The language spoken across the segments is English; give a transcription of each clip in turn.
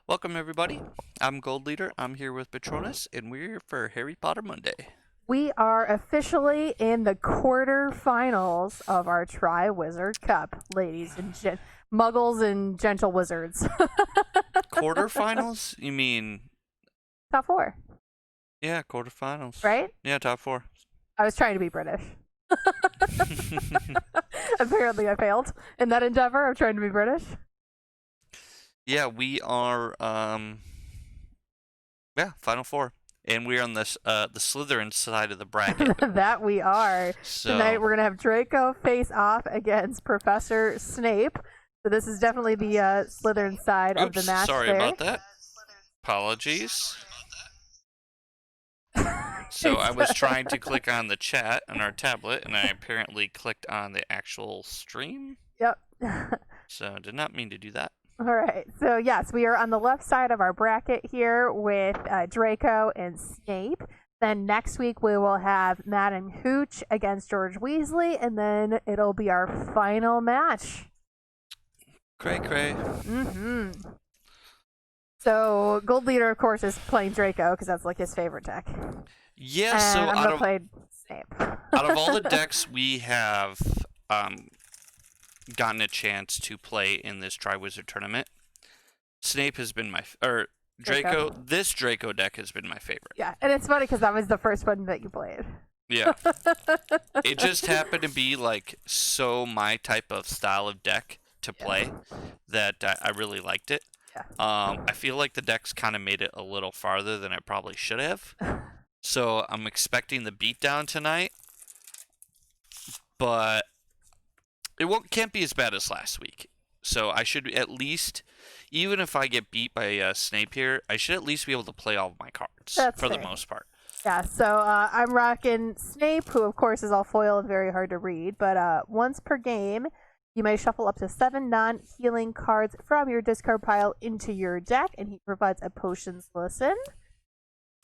Welcome everybody. I'm Gold Leader. I'm here with Patronus, and we're here for Harry Potter Monday. We are officially in the quarterfinals of our Triwizard Cup, ladies and muggles and gentle wizards. Quarterfinals? You mean? Top four, Yeah, quarterfinals. right? Yeah, top four. I was trying to be British. Apparently, I failed in that endeavor of trying to be British. Yeah, we are. Final four, and we're on this the Slytherin side of the bracket. That we are. So Tonight, we're gonna have Draco face off against Professor Snape. So this is definitely the Slytherin side of the match. Sorry there. about that. Apologies. So I was trying to click on the chat on our tablet, and I apparently clicked on the actual stream. Yep. So I did not mean to do that. All right. So, yes, we are on the left side of our bracket here with Draco and Snape. Then next week we will have Madam Hooch against George Weasley, and then it'll be our final match. Cray cray. Mm-hmm. So, Gold Leader, of course, is playing Draco because that's like his favorite deck. Yeah, and so I'm gonna play Snape. out of all the decks we have gotten a chance to play in this Triwizard tournament, Snape has been Draco. This Draco deck has been my favorite. Yeah, and it's funny because that was the first one that you played. Yeah. It just happened to be like so my type of style of deck to play that I really liked it. Yeah. I feel like the deck's kind of made it a little farther than it probably should have. So I'm expecting the beatdown tonight, but it can't be as bad as last week. So I should at least, even if I get beat by Snape here, I should at least be able to play all of my cards for the most part. Yeah, so I'm rocking Snape, who of course is all foil and very hard to read, but once per game, you may shuffle up to 7 non-healing cards from your discard pile into your deck, and he provides a potions listen.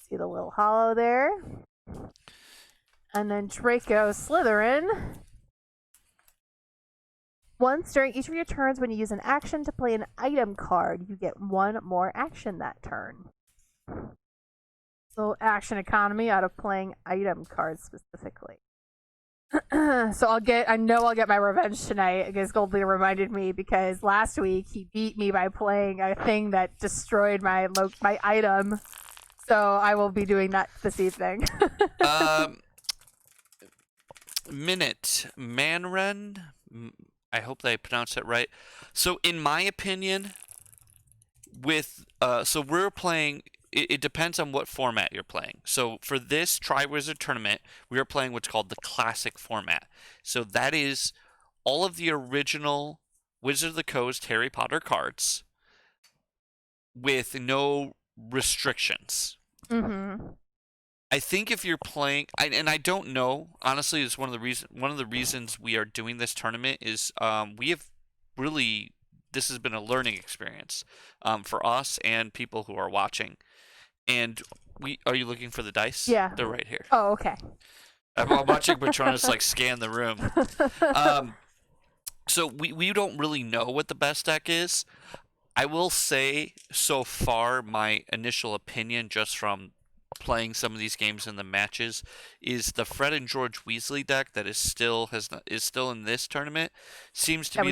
See the little hollow there? And then Draco Slytherin. Once during each of your turns, when you use an action to play an item card, you get one more action that turn. So action economy out of playing item cards specifically. So I know I'll get my revenge tonight because Gold Leader reminded me because last week he beat me by playing a thing that destroyed my item. So I will be doing that this evening. Manren. I hope that I pronounced it right. So in my opinion, so we're playing. It depends on what format you're playing. So for this Triwizard tournament, we are playing what's called the classic format. So that is all of the original Wizard of the Coast Harry Potter cards with no restrictions. Mm-hmm. I think if you're playing, and I don't know, honestly, it's one of the reasons we are doing this tournament is we have really, this has been a learning experience for us and people who are watching. And are you looking for the dice? Yeah. They're right here. Oh, okay. I'm watching Patronus like scan the room. So we don't really know what the best deck is. I will say so far my initial opinion just from playing some of these games in the matches is the Fred and George Weasley deck that is still in this tournament seems to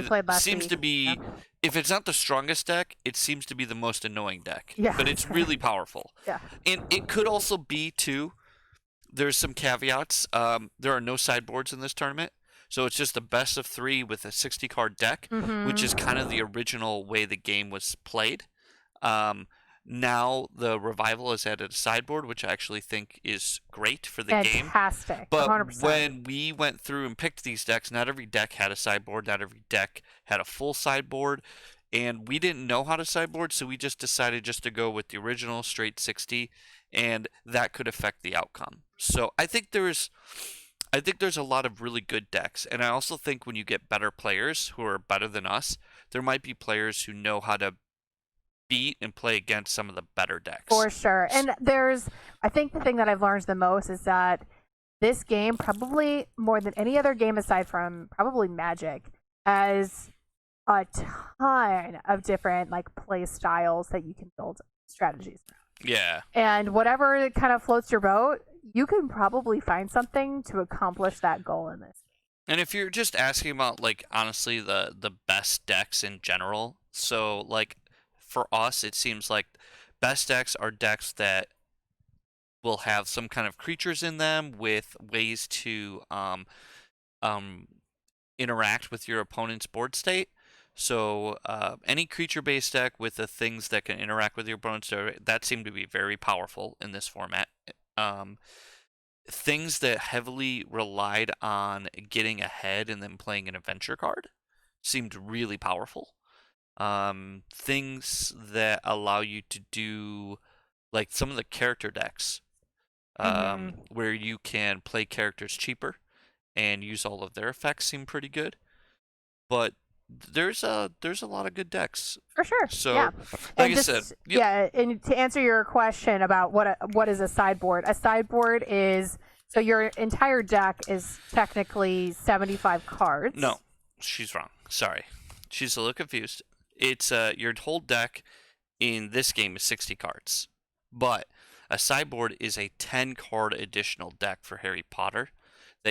be if it's not the strongest deck, it seems to be the most annoying deck. Yeah. But it's really powerful. Yeah. And it could also be too. There's some caveats. There are no sideboards in this tournament. So it's just a best of 3 with a 60 card deck, which is kind of the original way the game was played. Now the revival has added a sideboard, which I actually think is great for the game. Fantastic. But 100%. when we went through and picked these decks, not every deck had a sideboard. Not every deck had a full sideboard. And we didn't know how to sideboard, so we just decided just to go with the original straight 60, and that could affect the outcome. So I think there's a lot of really good decks, and I also think when you get better players who are better than us, there might be players who know how to beat and play against some of the better decks. For sure. And I think the thing that I've learned the most is that this game, probably more than any other game aside from probably Magic, has a ton of different like play styles that you can build strategies around. Yeah. And whatever kind of floats your boat, you can probably find something to accomplish that goal in this. And if you're just asking about, like, honestly, the best decks in general, so, like, for us, it seems like best decks are decks that will have some kind of creatures in them with ways to interact with your opponent's board state. So any creature-based deck with the things that can interact with your opponent's board, that seemed to be very powerful in this format. Things that heavily relied on getting ahead and then playing an adventure card seemed really powerful. Things that allow you to do, like, some of the character decks, where you can play characters cheaper and use all of their effects seem pretty good. But there's a lot of good decks. For sure. So, yeah. like I said, yeah, and to answer your question about what is a sideboard is, so your entire deck is technically 75 cards. No, she's wrong. Sorry. She's a little confused. It's your whole deck in this game is 60 cards. But a sideboard is a 10-card additional deck for Harry Potter.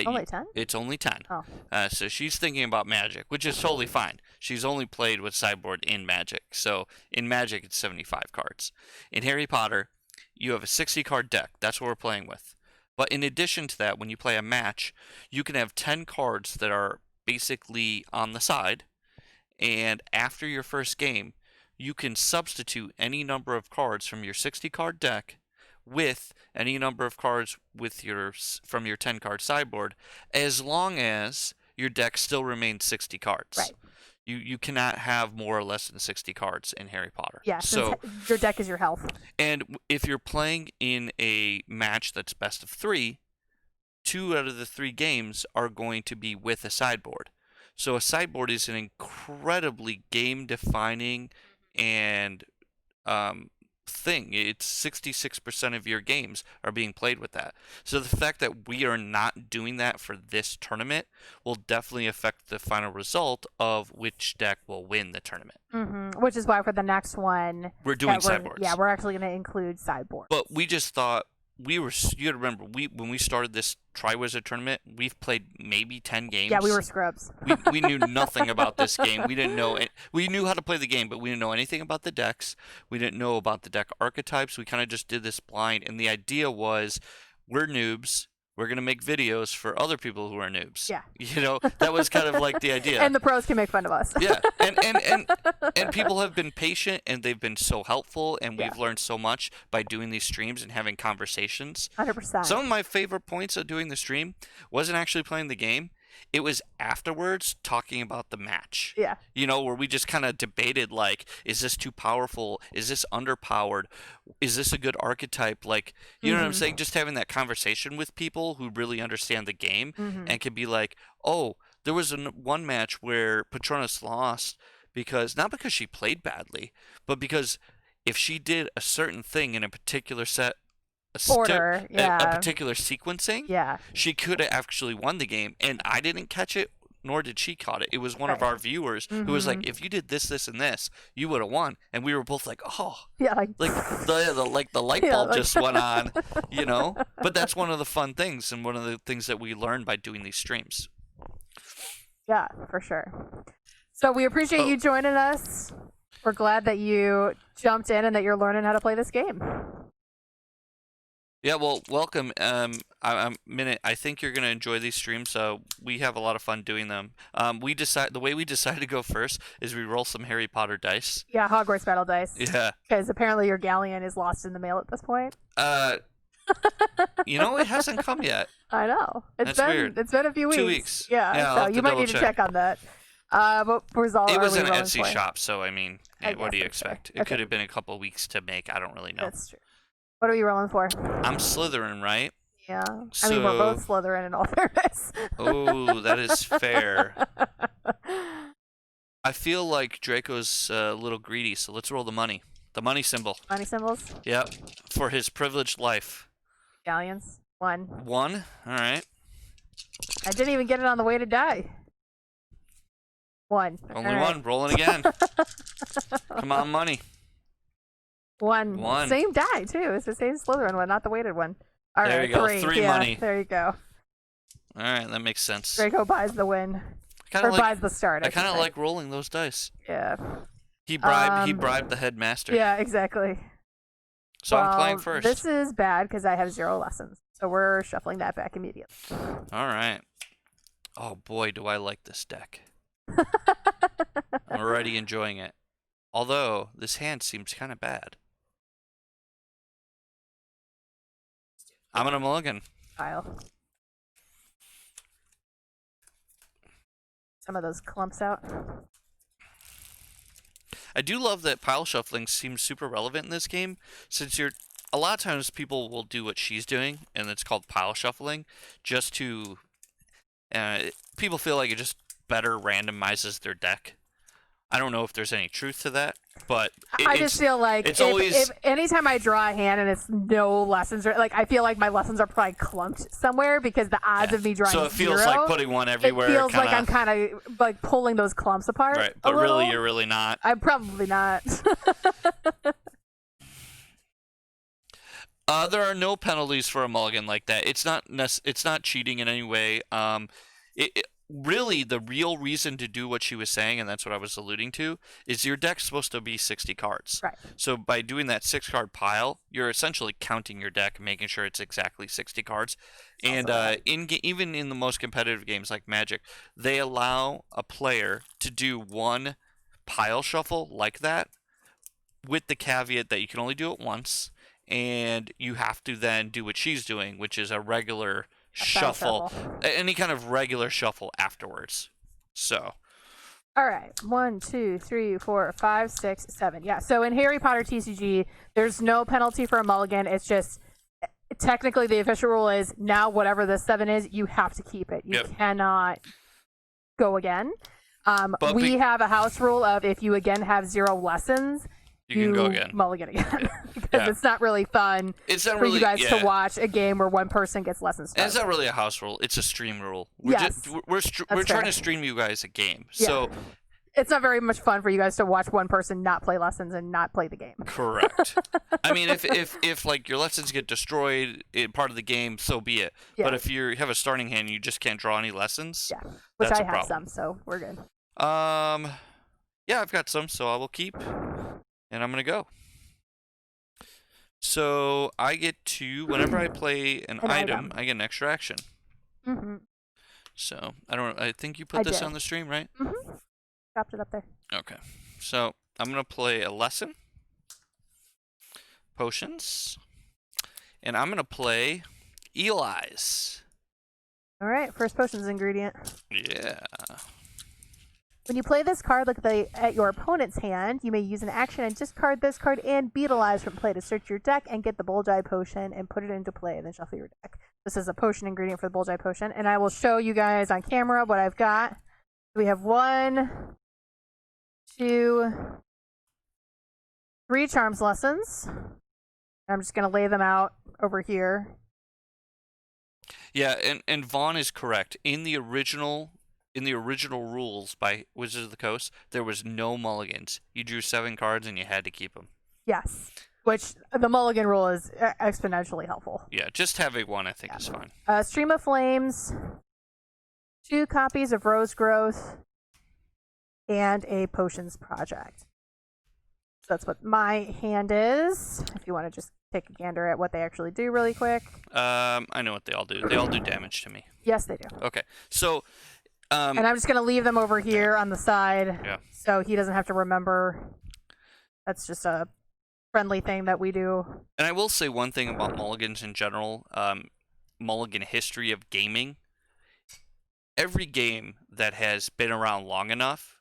Only 10? It's only 10. Oh. So she's thinking about Magic, which is totally fine. She's only played with sideboard in Magic. So in Magic, it's 75 cards. In Harry Potter, you have a 60-card deck. That's what we're playing with. But in addition to that, when you play a match, you can have 10 cards that are basically on the side. And after your first game, you can substitute any number of cards from your 60-card deck with any number of cards from your 10-card sideboard, as long as your deck still remains 60 cards. Right. You cannot have more or less than 60 cards in Harry Potter. Yeah, so your deck is your health. And if you're playing in a match that's best of 3, 2 out of the 3 games are going to be with a sideboard. So a sideboard is an incredibly game-defining and thing. It's 66% of your games are being played with that. So the fact that we are not doing that for this tournament will definitely affect the final result of which deck will win the tournament. Which is why for the next one we're doing sideboards. Yeah, we're actually going to include sideboards. But we just thought you gotta remember, when we started this Triwizard tournament, we've played maybe 10 games. Yeah, we were scrubs. We knew nothing about this game. We didn't know it. We knew how to play the game, but we didn't know anything about the decks. We didn't know about the deck archetypes. We kind of just did this blind, and the idea was, we're noobs. We're going to make videos for other people who are noobs. Yeah. You know, that was kind of like the idea. And the pros can make fun of us. Yeah. And people have been patient, and they've been so helpful, and we've learned so much by doing these streams and having conversations. 100%. Some of my favorite points of doing the stream wasn't actually playing the game. It was afterwards talking about the match. Yeah. You know, where we just kind of debated, like, is this too powerful? Is this underpowered? Is this a good archetype? Like, you know what I'm saying? Just having that conversation with people who really understand the game and can be like, oh, there was one match where Patronus lost not because she played badly, but because if she did a certain thing in a particular set, order, a particular sequencing, yeah, she could have actually won the game, and I didn't catch it, nor did she caught it. It was one of our viewers who was like, if you did this, this, and this, you would have won. And we were both like, oh, yeah, like the light bulb just went on, you know. But that's one of the fun things, and one of the things that we learned by doing these streams. Yeah, for sure. So we appreciate you joining us. We're glad that you jumped in and that you're learning how to play this game. Yeah, well, welcome. I think you're gonna enjoy these streams. We have a lot of fun doing them. The way we decided to go first is we roll some Harry Potter dice. Yeah, Hogwarts battle dice. Yeah. Because apparently your galleon is lost in the mail at this point. You know, it hasn't come yet. I know. That's weird. It's been a few weeks. 2 weeks. Yeah, so you might need to check on that. What result it was are an we rolling Etsy for? shop, so I mean, what do you expect? True. It could have been a couple of weeks to make. I don't really know. That's true. What are we rolling for? I'm Slytherin, right? Yeah. I mean, we're both Slytherin in all fairness. Oh, that is fair. I feel like Draco's a little greedy, so let's roll the money. The money symbol. Money symbols? Yep. For his privileged life. Galleons. 1. 1? All right. I didn't even get it on the way to die. 1. Only All right. one. Rolling again. Come on, money. 1. Same die, too. It's the same Slytherin one, not the weighted one. All there right, you go. 3. 3 yeah, money. There you go. All right, that makes sense. Draco buys the win. Or buys the start. I kind of like rolling those dice. Yeah. He bribed the headmaster. Yeah, exactly. So I'm playing first. This is bad because I have 0 lessons. So we're shuffling that back immediately. All right. Oh boy, do I like this deck. I'm already enjoying it. Although, this hand seems kind of bad. I'm going to mulligan. Pile. Some of those clumps out. I do love that pile shuffling seems super relevant in this game, since a lot of times people will do what she's doing, and it's called pile shuffling, just to people feel like it just better randomizes their deck. I don't know if there's any truth to that, but I just feel like if anytime I draw a hand and it's no lessons, like I feel like my lessons are probably clumped somewhere because the odds of me drawing so it feels 0, like putting one everywhere. It feels like I'm kind of like pulling those clumps apart. Right, but really you're really not. I'm probably not. There are no penalties for a mulligan like that. It's not cheating in any way. Really, the real reason to do what she was saying, and that's what I was alluding to, is your deck's supposed to be 60 cards. Right. So by doing that 6-card pile, you're essentially counting your deck, making sure it's exactly 60 cards. And even in the most competitive games like Magic, they allow a player to do one pile shuffle like that, with the caveat that you can only do it once, and you have to then do what she's doing, which is a regular shuffle, any kind of regular shuffle afterwards. So, all right, 1, 2, 3, 4, 5, 6, 7. Yeah. So in Harry Potter TCG, there's no penalty for a mulligan. It's just technically the official rule is now whatever the 7 is, you have to keep it. You cannot go again. We have a house rule of if you again have 0 lessons, you can go again. Mulligan again. Because it's not really fun for you guys to watch a game where one person gets lessons. It's not really a house rule. It's a stream rule. We're trying to stream you guys a game. Yeah. So it's not very much fun for you guys to watch one person not play lessons and not play the game. Correct. I mean, if like your lessons get destroyed in part of the game, so be it. Yeah. But if you have a starting hand and you just can't draw any lessons, which that's I have some, so we're good. Yeah, I've got some, so I will keep. And I'm going to go. So I get to, whenever I play an item, I get an extra action. Mm-hmm. So, I think you put this on the stream, right? Mm-hmm. Dropped it up there. Okay. So, I'm going to play a lesson. Potions. And I'm going to play Eel Eyes. All right, first potions ingredient. Yeah. When you play this card, look at your opponent's hand. You may use an action and discard this card and Beetle Eyes from play to search your deck and get the Bulgeye Potion and put it into play, and then shuffle your deck. This is a potion ingredient for the Bulgeye Potion, and I will show you guys on camera what I've got. We have 1, 2, 3 Charms Lessons. I'm just going to lay them out over here. Yeah, and Vaughn is correct. In the original rules by Wizards of the Coast, there was no mulligans. You drew 7 cards and you had to keep them. Yes, which the mulligan rule is exponentially helpful. Yeah, just having one I think is fine. Stream of Flames, 2 copies of Rose Growth, and a Potions Project. So that's what my hand is. If you want to just take a gander at what they actually do really quick. I know what they all do. They all do damage to me. Yes, they do. Okay, so... and I'm just going to leave them over here on the side so he doesn't have to remember. That's just a friendly thing that we do. And I will say one thing about mulligans in general, mulligan history of gaming. Every game that has been around long enough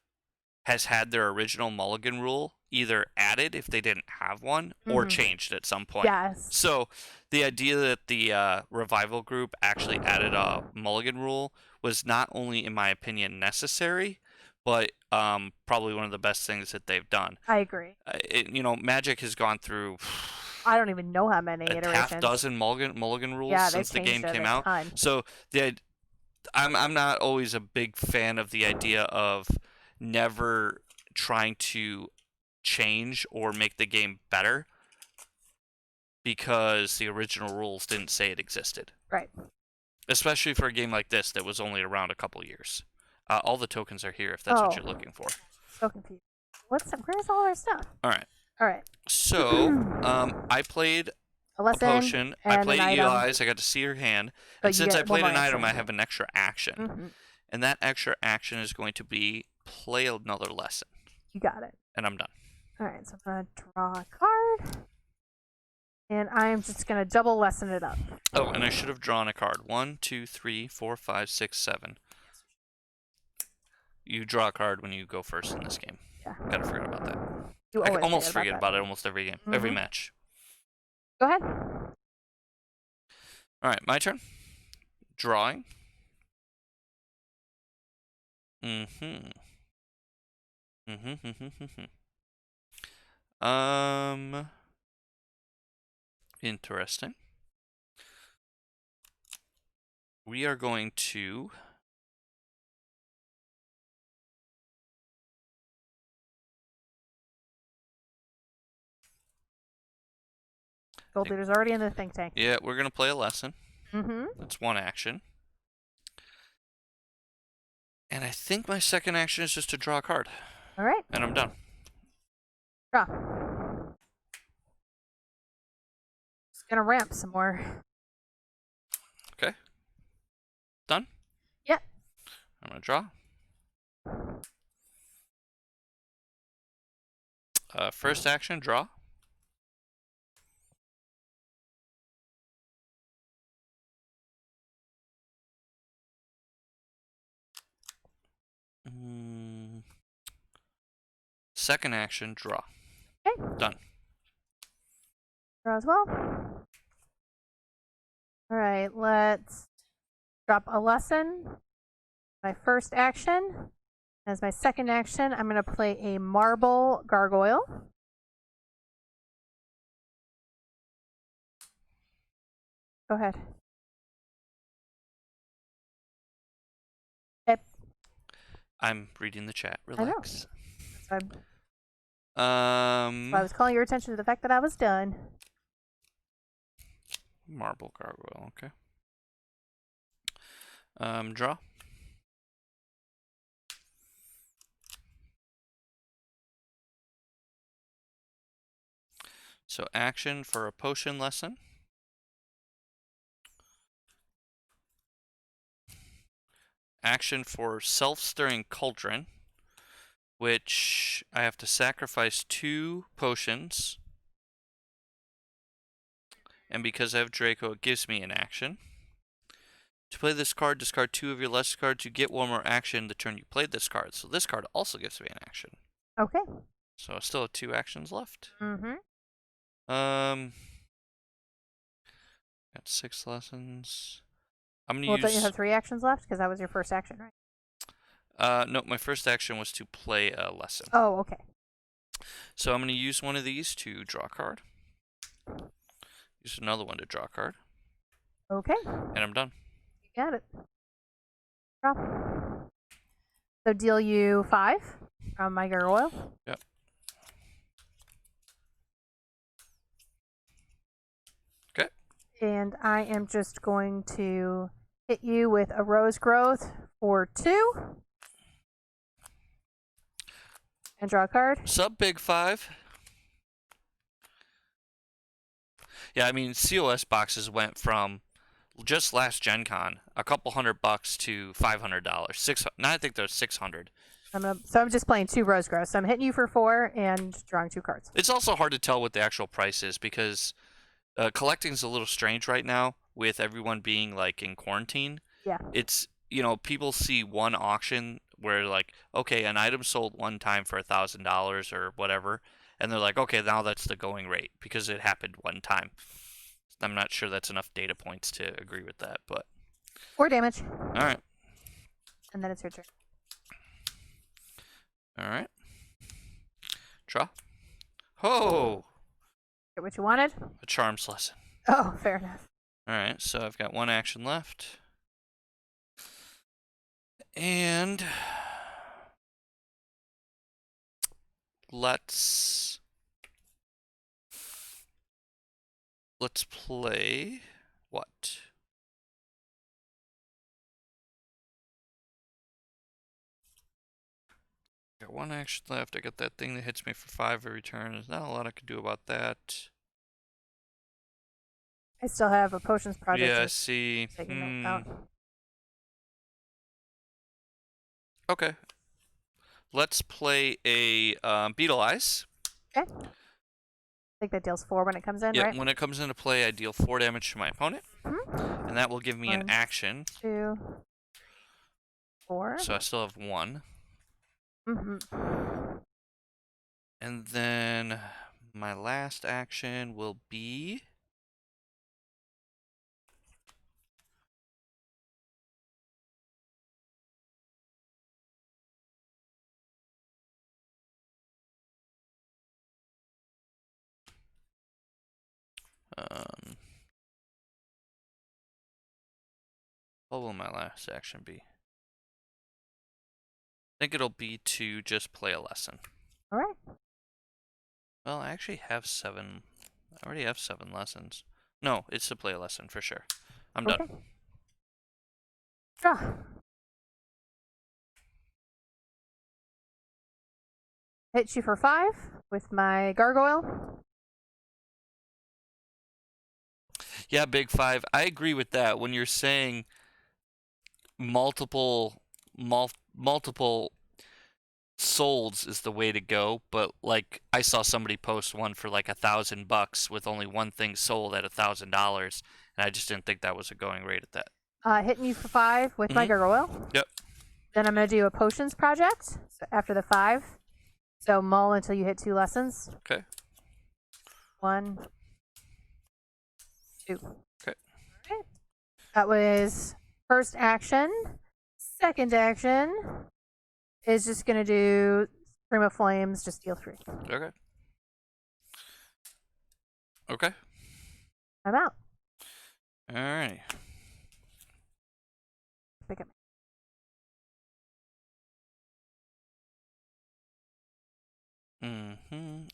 has had their original mulligan rule either added if they didn't have one or changed at some point. Yes. So the idea that the revival group actually added a mulligan rule was not only, in my opinion, necessary, but probably one of the best things that they've done. I agree. Magic has gone through... I don't even know how many iterations. Half dozen mulligan rules since the game came out. Ton. So I'm not always a big fan of the idea of never trying to change or make the game better because the original rules didn't say it existed. Right. Especially for a game like this that was only around a couple years. All the tokens are here if that's what you're looking for. So confused. Where's all our stuff? All right. All right. So, I played A a lesson potion. I and played an Eel item. Eyes. I got to see her hand. But And you since I get one played more an item, action. I have an extra action. Mm-hmm. And that extra action is going to be play another lesson. You got it. And I'm done. All right, so I'm going to draw a card. And I am just going to double lesson it up. Oh, and I should have drawn a card. 1, 2, 3, 4, 5, 6, 7. You draw a card when you go first in this game. Yeah. Gotta forget about that. You I always almost forget that. about it almost every game, every match. Go ahead. All right, my turn. Drawing. Mm-hmm. Interesting. We are going to Gold Leader's already in the think tank. Yeah, we're gonna play a lesson. Mm-hmm. That's one action. And I think my second action is just to draw a card. All right. And I'm done. Draw. Just gonna ramp some more. Okay. Done? Yep. I'm gonna draw. First action, draw. Second action, draw. Okay. Done. Draw as well. All right, let's drop a lesson. My first action. As my second action, I'm going to play a Marble Gargoyle. Go ahead. Yep. I'm reading the chat. Relax. I know. So I was calling your attention to the fact that I was done. Marble Gargoyle, okay. Draw. So action for a potion lesson. Action for Self-Stirring Cauldron, which I have to sacrifice 2 potions. And because I have Draco, it gives me an action. To play this card, discard 2 of your lesser cards. You get 1 more action the turn you played this card. So this card also gives me an action. Okay. So I still have 2 actions left. Mm-hmm. Got 6 lessons. I'm gonna Well, use. don't you have 3 actions left? Because that was your first action, right? No, my first action was to play a lesson. Oh, okay. So I'm gonna use one of these to draw a card. Use another one to draw a card. Okay. And I'm done. You got it. Draw. So deal you 5 from my gargoyle. Yep. Okay. And I am just going to hit you with a rose growth for 2. And draw a card. Sub Big 5. Yeah, I mean, COS boxes went from just last Gen Con a couple $100 to $500. Now I think there's 600. So I'm just playing 2 rose growths. So I'm hitting you for 4 and drawing 2 cards. It's also hard to tell what the actual price is because collecting is a little strange right now with everyone being like in quarantine. Yeah. It's, people see one auction where like, okay, an item sold one time for $1,000 or whatever, and they're like, okay, now that's the going rate because it happened one time. I'm not sure that's enough data points to agree with that, but. Or damage. All right. And then it's your turn. All right. Draw. Oh! Get what you wanted? A charms lesson. Oh, fair enough. All right, so I've got 1 action left. And let's play what? Got one action left. I got that thing that hits me for 5 every turn. There's not a lot I can do about that. I still have a potions project. Yeah, I see. Taking note out. Okay. Let's play a Beetle Eyes. Okay. I think that deals 4 when it comes in, Yep, right? when it comes into play, I deal 4 damage to my opponent. Mm-hmm. And that will give me an 1, action. 2, 4. So I still have 1. Mm-hmm. And then my last action will be... what will my last action be? I think it'll be to just play a lesson. All right. Well, I actually have 7. I already have 7 lessons. No, it's to play a lesson for sure. I'm done. Draw. Hit you for 5 with my gargoyle. Yeah, Big 5. I agree with that. When you're saying multiple solds is the way to go, but like I saw somebody post one for like $1,000 with only one thing sold at $1,000, and I just didn't think that was a going rate at that. Hitting you for 5 with my gargoyle. Yep. Then I'm gonna do a potions project so after the 5. So mull until you hit 2 lessons. Okay. 1, 2. Okay. Alright. That was first action. Second action is just gonna do Stream of Flames, just deal 3. Okay. Okay. I'm out. Alright. Pick up. I'm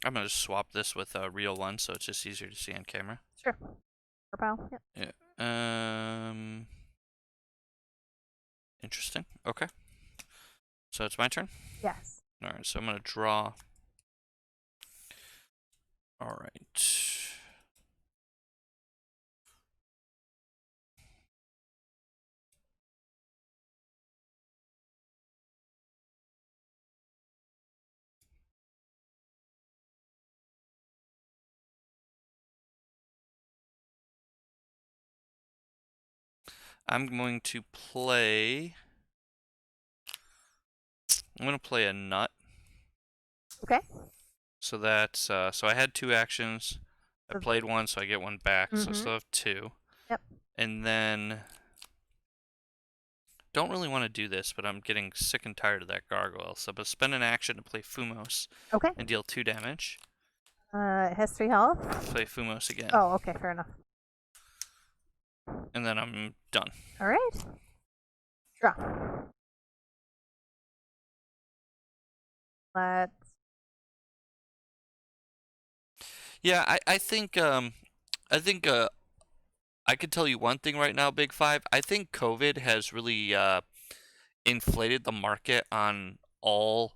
gonna just swap this with a real one, so it's just easier to see on camera. Sure. Pal. Yep. Yeah. Interesting. Okay. So it's my turn? Yes. Alright, so I'm gonna draw. Alright. I'm going to play... I'm going to play a Knut. Okay. So that's... so I had 2 actions. I played 1, so I get 1 back. So I still have 2. Yep. And then... Don't really want to do this, but I'm getting sick and tired of that gargoyle. So I'm going to spend an action to play Fumos. Okay. And deal 2 damage. It has 3 health. Play Fumos again. Oh, okay. Fair enough. And then I'm done. All right. Draw. Let's. Yeah, I think I could tell you one thing right now, Big 5. I think COVID has really inflated the market on all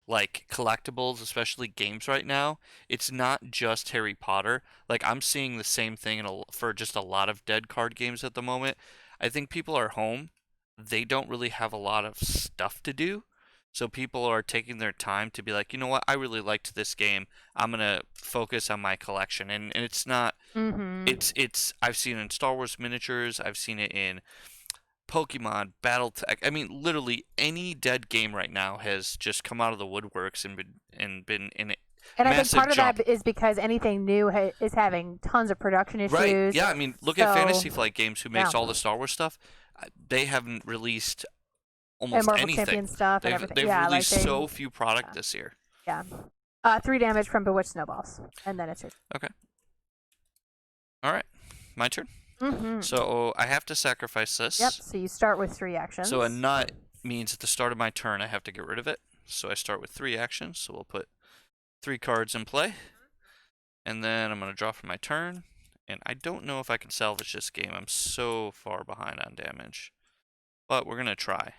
like collectibles, especially games right now. It's not just Harry Potter. Like I'm seeing the same thing for just a lot of dead card games at the moment. I think people are home. They don't really have a lot of stuff to do. So people are taking their time to be like, you know what, I really liked this game. I'm gonna focus on my collection, and it's not. It's I've seen it in Star Wars miniatures. I've seen it in Pokemon, BattleTech. I mean, literally any dead game right now has just come out of the woodworks and been in it. And I think part of that is because anything new is having tons of production issues. Right? Yeah. I mean, look at Fantasy Flight Games, who makes all the Star Wars stuff. They haven't released almost anything. Champion stuff and everything. They've released so few product this year. Yeah. 3 damage from Bewitched Snowballs, and then it's your. Okay. All right, my turn. So I have to sacrifice this. Yep. So you start with 3 actions. So a Knut means at the start of my turn I have to get rid of it. So I start with 3 actions. So we'll put 3 cards in play. And then I'm going to draw for my turn. And I don't know if I can salvage this game. I'm so far behind on damage. But we're going to try.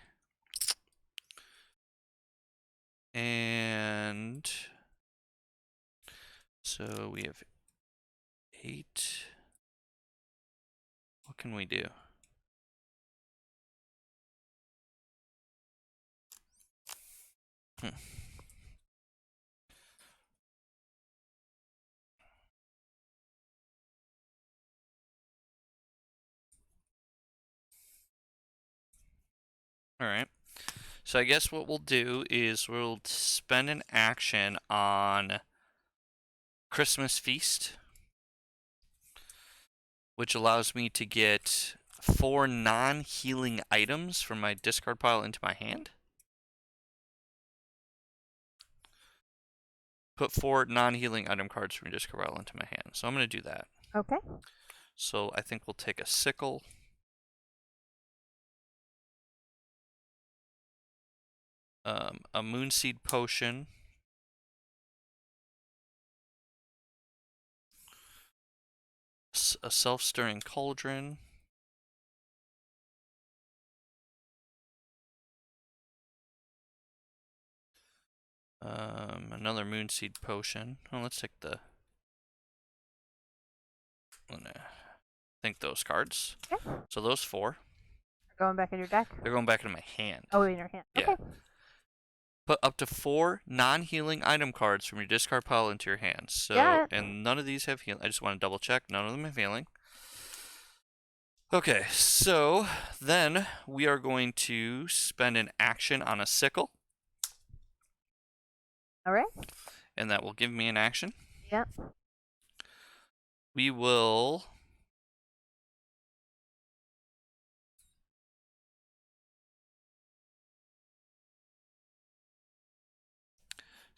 And so we have 8. What can we do? Alright. So I guess what we'll do is we'll spend an action on Christmas Feast, which allows me to get 4 non-healing items from my discard pile into my hand. Put 4 non-healing item cards from your discard pile into my hand. So I'm going to do that. Okay. So I think we'll take a Sickle. A Moonseed Potion. A Self-Stirring Cauldron. Another Moonseed Potion. Oh, let's take the... I think those cards. Okay. So those 4. They're going back in your deck? They're going back into my hand. Oh, in your hand. Okay. Yeah. Put up to 4 non-healing item cards from your discard pile into your hand. So, yeah. And none of these have healing. I just want to double check. None of them have healing. Okay, so then we are going to spend an action on a Sickle. All right. And that will give me an action. Yep. We will...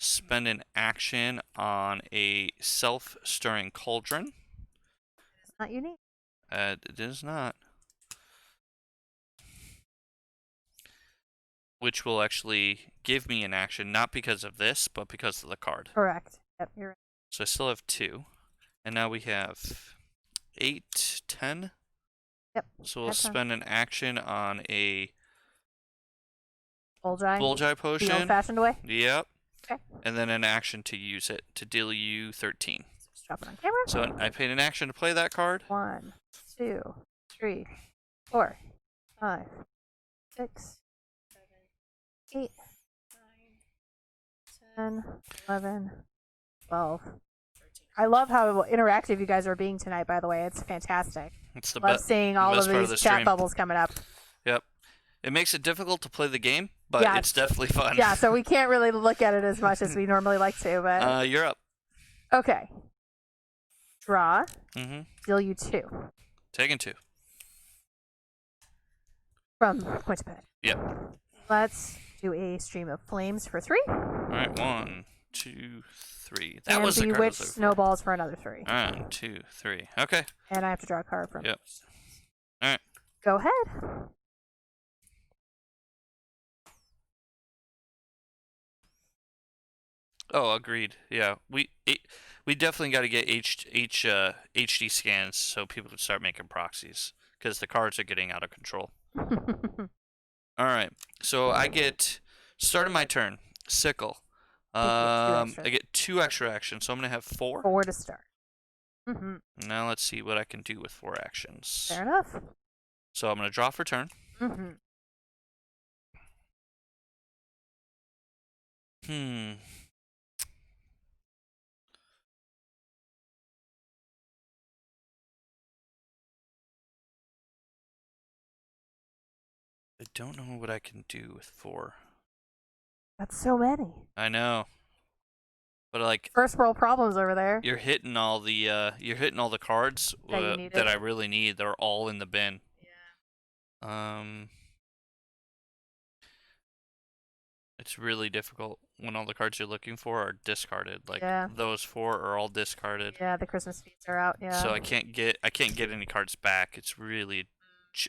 spend an action on a Self-Stirring Cauldron. It's not unique. It is not. Which will actually give me an action, not because of this, but because of the card. Correct. Yep, you're right. So I still have 2. And now we have 8, 10. Yep. So we'll spend an action on a Bulgeye Potion. The old-fashioned way? Yep. Okay. And then an action to use it to deal you 13. Just drop it on camera. So I paid an action to play that card. 1, 2, 3, 4, 5, 6, 7, 8, 9, 10, 11, 12. I love how interactive you guys are being tonight, by the way. It's fantastic. It's the love seeing all of these chat stream. bubbles coming up. Yep. It makes it difficult to play the game, but it's definitely fun. Yeah, so we can't really look at it as much as we normally like to, but... You're up. Okay. Draw. Mm-hmm. Deal you 2. Taking 2. From Quintaped. Yep. Let's do a Stream of Flames for 3. Alright, 1, 2, 3. That and was the card. Bewitched Snowballs for another 3. 1, 2, 3. Okay. And I have to draw a card from. Yep. Alright. Go ahead. Oh, agreed. Yeah, we definitely got to get HD scans so people can start making proxies because the cards are getting out of control. All right, so I get start of my turn. Sickle. I get 2 extra actions, so I'm gonna have 4. 4 to start. Mm-hmm. Now let's see what I can do with 4 actions. Fair enough. So I'm gonna draw for turn. Mm-hmm. I don't know what I can do with 4. That's so many. I know. But like first world problems over there. You're hitting all the cards that I really need. They're all in the bin. Yeah. It's really difficult when all the cards you're looking for are discarded. Like those 4 are all discarded. Yeah, the Christmas feeds are out. Yeah. So I can't get any cards back. It's really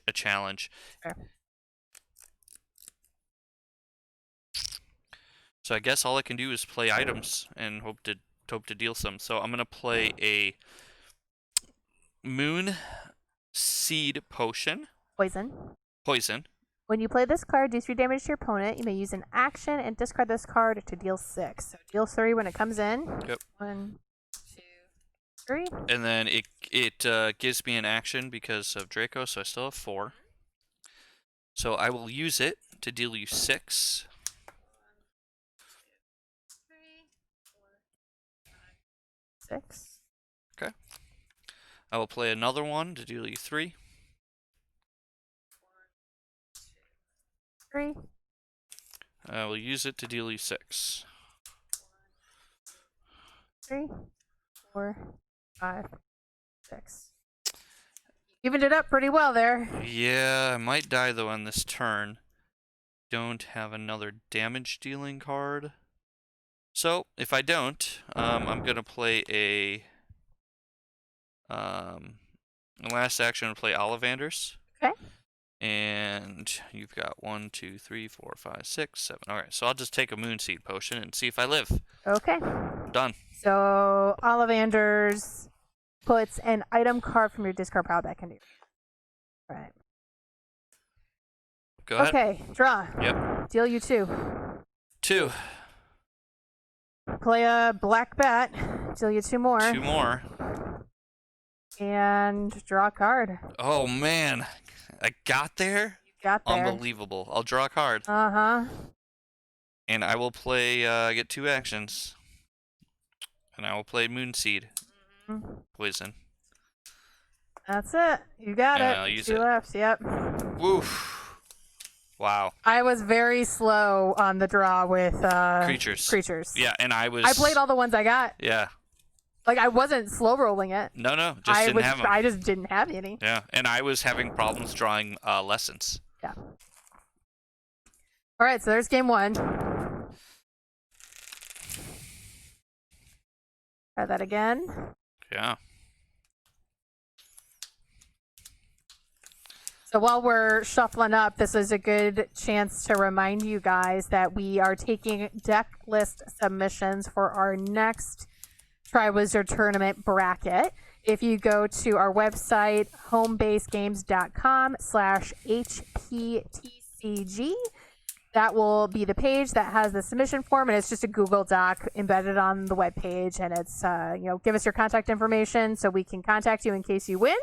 a challenge. Fair. So I guess all I can do is play items and hope to deal some. So I'm gonna play a Moonseed Potion. Poison. When you play this card, do 3 damage to your opponent. You may use an action and discard this card to deal 6. So deal 3 when it comes in. Yep. 1, 2, 3. And then it gives me an action because of Draco, so I still have 4. So I will use it to deal you 6. 6. Okay. I will play another one to deal you 3. 3. I will use it to deal you 6. 3, 4, 5, 6. Evened it up pretty well there. Yeah, I might die though on this turn. Don't have another damage dealing card. So if I don't, I'm gonna play a last action. I'm gonna play Ollivanders. Okay. And you've got 1, 2, 3, 4, 5, 6, 7. All right, so I'll just take a Moonseed Potion and see if I live. Okay. Done. So Ollivanders puts an item card from your discard pile back into your. All right. Go ahead. Okay, draw. Yep. Deal you 2. 2. Play a black bat. Deal you 2 more. 2 more. And draw a card. Oh man, I got there. You got there. Unbelievable. I'll draw a card. Uh-huh. And I will play. Get 2 actions. And I will play Moonseed Poison. That's it. You got And it. I'll use 2 it. left. Yep. Woof. Wow. I was very slow on the draw with creatures. Yeah, and I played all the ones I got. Yeah. Like I wasn't slow rolling it. No, just didn't have them. I just didn't have any. Yeah, and I was having problems drawing lessons. Yeah. All right, so there's game 1. Try that again. Yeah. So while we're shuffling up, this is a good chance to remind you guys that we are taking deck list submissions for our next Triwizard Tournament bracket. If you go to our website, homebasegames.com/HPTCG, that will be the page that has the submission form, and it's just a Google Doc embedded on the web page, and it's give us your contact information so we can contact you in case you win,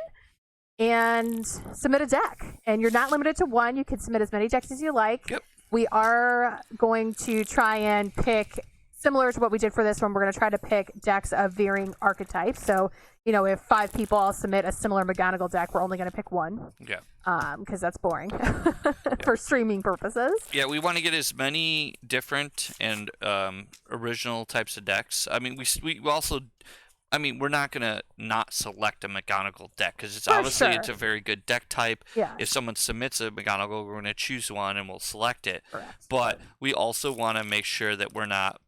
and submit a deck. And you're not limited to one; you can submit as many decks as you like. Yep. We are going to try and pick, similar to what we did for this one, we're going to try to pick decks of varying archetypes. So, if 5 people all submit a similar McGonagall deck, we're only going to pick one. Yeah. Because that's boring for streaming purposes. Yeah, we want to get as many different and original types of decks. I mean, we also, we're not going to not select a McGonagall deck because it's it's a very good deck type. Yeah. If someone submits a McGonagall, we're going to choose one and we'll select it. Correct. But we also want to make sure that we're not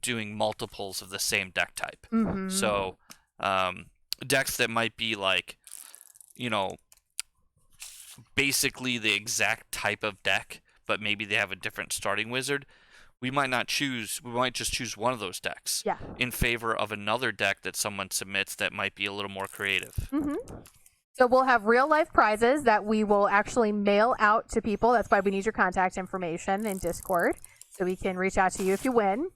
doing multiples of the same deck type. Mm-hmm. So, decks that might be like, basically the exact type of deck, but maybe they have a different starting wizard. We might just choose one of those decks in favor of another deck that someone submits that might be a little more creative. Mm-hmm. So we'll have real life prizes that we will actually mail out to people. That's why we need your contact information in Discord so we can reach out to you if you win.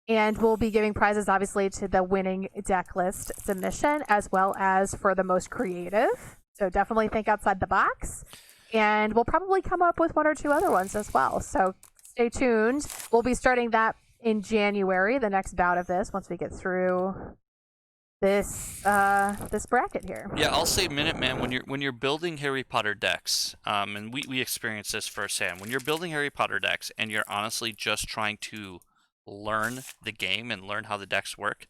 And we'll be giving prizes, obviously, to the winning deck list submission, as well as for the most creative. So definitely think outside the box. And we'll probably come up with 1 or 2 other ones as well. So stay tuned. We'll be starting that in January, the next bout of this, once we get through this bracket here. Yeah, I'll say, Minuteman, when you're building Harry Potter decks, and we experienced this firsthand, when you're building Harry Potter decks and you're honestly just trying to learn the game and learn how the decks work,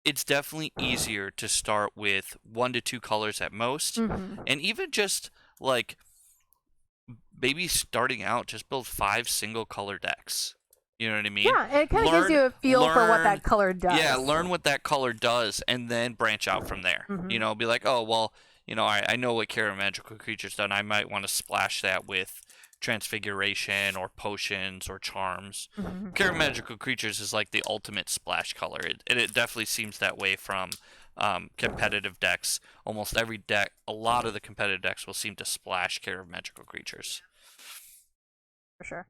it's definitely easier to start with 1 to 2 colors at most. Mm-hmm. And even just like maybe starting out, just build 5 single color decks. You know what I mean? Yeah, it kind of gives you a feel for what that color does. Yeah, learn what that color does and then branch out from there. Mm-hmm. Be like, oh, well, I know what Cara Magical Creature's done. I might want to splash that with transfiguration or potions or charms. Mhm. Care of Magical Creatures is like the ultimate splash color, and it definitely seems that way from competitive decks. Almost every deck, a lot of the competitive decks will seem to splash Care of Magical Creatures. For sure.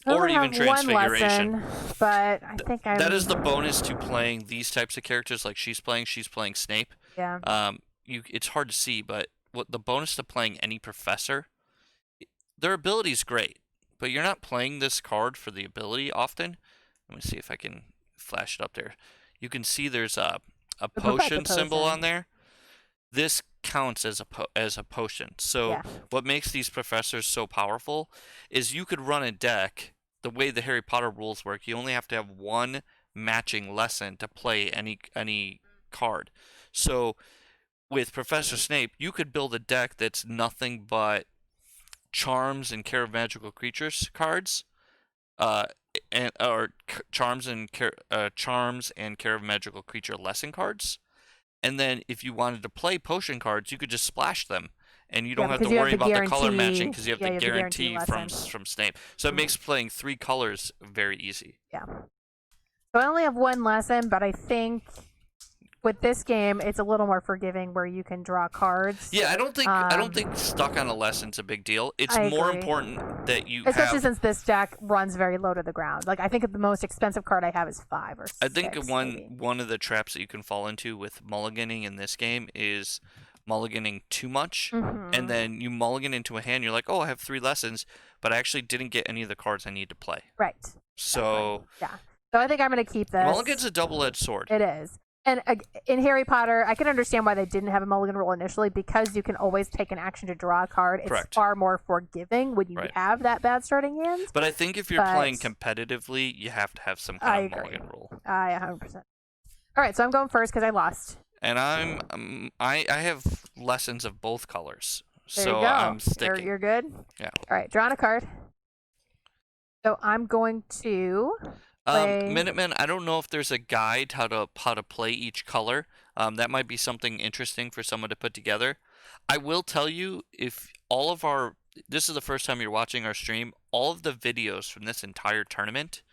Or only even have one transfiguration. lesson, but I think that is the bonus to playing these types of characters like she's playing Snape. Yeah. It's hard to see, but what the bonus to playing any professor, their ability is great, but you're not playing this card for the ability often. Let me see if I can flash it up there. You can see there's a potion symbol on there. This counts as a potion. So Yeah. what makes these professors so powerful is you could run a deck the way the Harry Potter rules work. You only have to have one matching lesson to play any card. So with Professor Snape, you could build a deck that's nothing but charms and Care of Magical Creatures cards, charms and Care of Magical Creature lesson cards. And then if you wanted to play potion cards, you could just splash them, and you don't have to worry about the color matching because you have the guarantee from Snape. So it makes playing 3 colors very easy. Yeah. So I only have one lesson, but I think with this game, it's a little more forgiving where you can draw cards. Yeah, I don't think stuck on a lesson's a big deal. It's more important that you especially since this deck runs very low to the ground. Like I think the most expensive card I have is 5 or 6. I think one of the traps that you can fall into with mulliganing in this game is mulliganing too much, and then you mulligan into a hand. You're like, oh, I have 3 lessons, but I actually didn't get any of the cards I need to play. Right. So yeah. So I think I'm going to keep this. Mulligan's a double-edged sword. It is. And in Harry Potter, I can understand why they didn't have a mulligan rule initially, because you can always take an action to draw a card. It's Correct. far more forgiving when you have that bad starting hand. But I think if you're playing competitively, you have to have some kind of mulligan rule. I 100%. All right, so I'm going first because I lost. And I have lessons of both colors, there so you go. I'm sticking. You're good? Yeah. All right, drawing a card. So I'm going to play... Minutemen, I don't know if there's a guide how to play each color. That might be something interesting for someone to put together. I will tell you, if this is the first time you're watching our stream, all of the videos from this entire tournament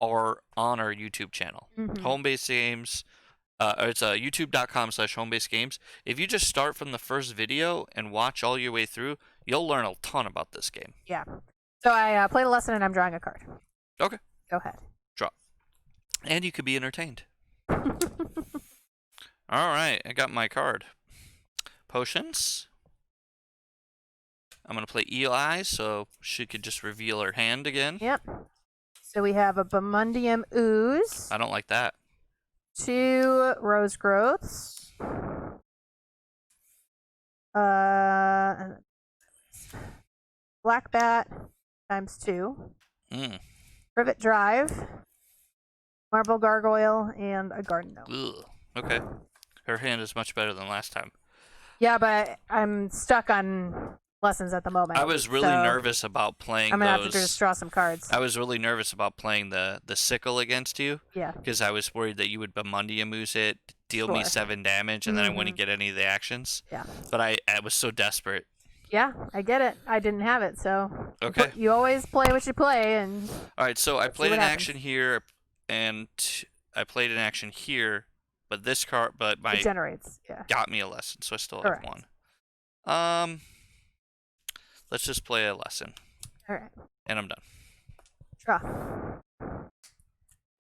are on our YouTube channel. Home-based games. It's youtube.com/homebased games. If you just start from the first video and watch all your way through, you'll learn a ton about this game. Yeah. So I played a lesson and I'm drawing a card. Okay. Go ahead. Draw. And you could be entertained. All right, I got my card. Potions. I'm going to play Eel Eyes, so she could just reveal her hand again. Yep. So we have a Bundimun Ooze. I don't like that. 2 Rose Growths. Black Bat ×2. Privet Drive. Marble Gargoyle, and a Garden Gnome. Ugh. Okay. Her hand is much better than last time. Yeah, but I'm stuck on lessons at the moment. I was really nervous about playing I'm going to have to just draw some cards. I was really nervous about playing the Sickle against you. Yeah. Because I was worried that you would Bundimun Ooze it, deal me 7 damage, and then I wouldn't get any of the actions. Yeah. But I was so desperate. Yeah, I get it. I didn't have it, so... Okay. You always play what you play, and... Alright, so I played an action here, and I played an action here, but this card... But my... It generates, got me a lesson, so I still have 1. Let's just play a lesson. Alright. And I'm done. Draw.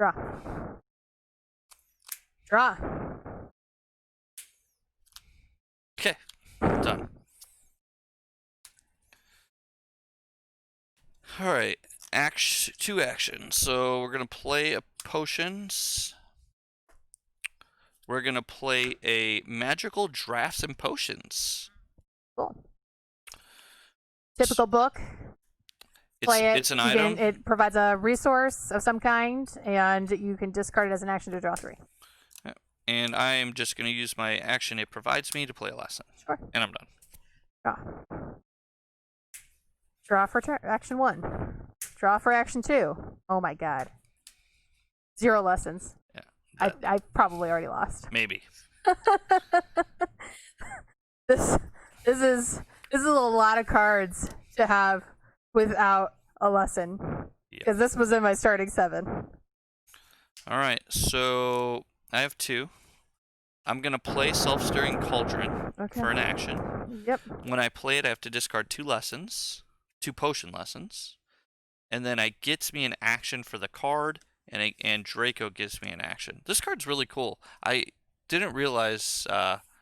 Draw. Draw. Okay. Done. Alright. 2 actions. So we're going to play a potions. We're going to play a magical drafts and potions. Cool. Typical book. Play it. It's an item. It provides a resource of some kind, and you can discard it as an action to draw 3. And I am just going to use my action it provides me to play a lesson. Sure. And I'm done. Draw. Draw for action 1. Draw for action 2. Oh my god. 0 lessons. Yeah. I probably already lost. Maybe. This is a lot of cards to have without a lesson. Because this was in my starting 7. All right, so I have 2. I'm going to play Self-Stirring Cauldron for an action. Yep. When I play it, I have to discard 2 potion lessons. And then it gets me an action for the card, and Draco gives me an action. This card's really cool. I didn't realize